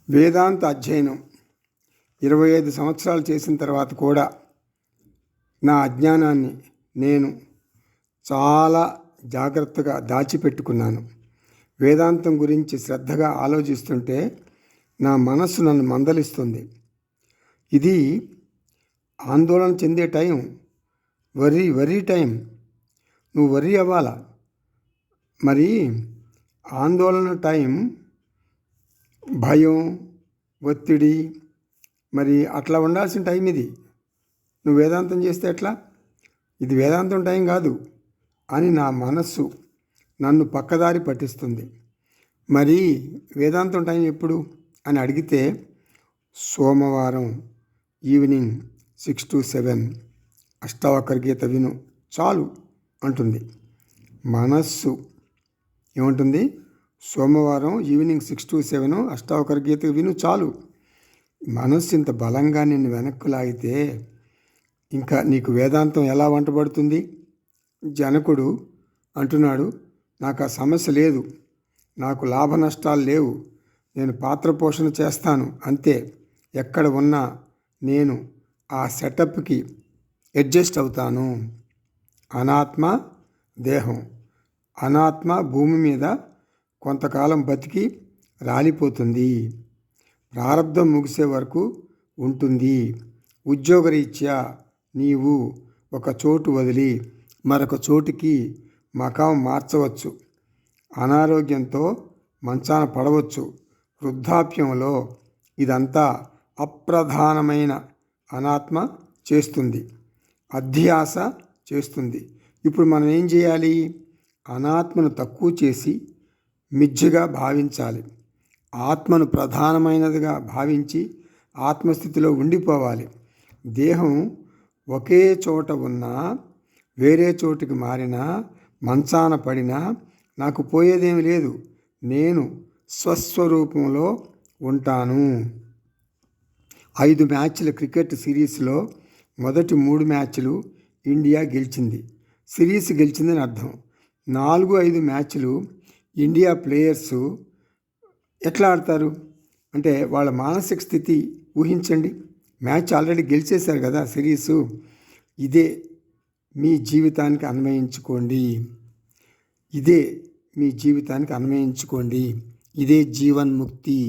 వేదాంత అధ్యయనం 25 సంవత్సరాలు చేసిన తర్వాత కూడా నా అజ్ఞానాన్ని నేను చాలా జాగ్రత్తగా దాచిపెట్టుకున్నాను. వేదాంతం గురించి శ్రద్ధగా ఆలోచిస్తుంటే నా మనస్సు నన్ను మందలిస్తుంది. ఇది ఆందోళన చెందే టైం, వరీ టైం. నువ్వు వరీ అవ్వాలా. మరి ఆందోళన టైం, భయం, ఒత్తిడి, మరి అట్లా ఉండాల్సిన టైం ఇది. నువ్వు వేదాంతం చేస్తే ఎట్లా? ఇది వేదాంతం టైం కాదు అని నా మనస్సు నన్ను పక్కదారి పట్టిస్తుంది. మరి వేదాంతం టైం ఎప్పుడు అని అడిగితే సోమవారం ఈవినింగ్ 6 to 7 అష్టావకర గీత విను చాలు అంటుంది మనస్సు. ఏమంటుంది? సోమవారం ఈవినింగ్ 6 to 7 అష్టావకర గీత విను చాలు. మనస్సు ఇంత బలంగా నిన్ను వెనక్కు లాగితే ఇంకా నీకు వేదాంతం ఎలా వంటబడుతుంది? జనకుడు అంటున్నాడు, నాకు ఆ సమస్య లేదు, నాకు లాభ నష్టాలు లేవు, నేను పాత్ర పోషణ చేస్తాను అంతే. ఎక్కడ ఉన్నా నేను ఆ సెటప్కి అడ్జస్ట్ అవుతాను. అనాత్మ దేహం, అనాత్మ భూమి మీద కొంతకాలం బతికి రాలిపోతుంది, ప్రారంధం ముగిసే వరకు ఉంటుంది. ఉద్యోగరీత్యా నీవు ఒక చోటు వదిలి మరొక చోటుకి మకాం మార్చవచ్చు, అనారోగ్యంతో మంచాన పడవచ్చు, వృద్ధాప్యంలో. ఇదంతా అప్రధానమైన అనాత్మ చేస్తుంది, అధ్యాస చేస్తుంది. ఇప్పుడు మనం ఏం చేయాలి? అనాత్మను తక్కువ చేసి మిథ్యగా భావించాలి. ఆత్మను ప్రధానమైనదిగా భావించి ఆత్మస్థితిలో ఉండిపోవాలి. దేహం ఒకే చోట ఉన్నా, వేరే చోటుకి మారినా, మంచాన పడినా నాకు పోయేదేమి లేదు. నేను స్వస్వరూపంలో ఉంటాను. 5 మ్యాచ్ల క్రికెట్ సిరీస్లో మొదటి 3 మ్యాచ్లు ఇండియా గెలిచింది. సిరీస్ గెలిచిందని అర్థం. 4-5 మ్యాచ్లు ఇండియా ప్లేయర్సు ఎట్లా ఆడతారు అంటే వాళ్ళ మానసిక స్థితి ఊహించండి. మ్యాచ్ ఆల్రెడీ గెలిచేశారు కదా సిరీసు. ఇదే మీ జీవితానికి అన్వయించుకోండి. ఇదే మీ జీవితానికి అన్వయించుకోండి. ఇదే జీవన్ముక్తి.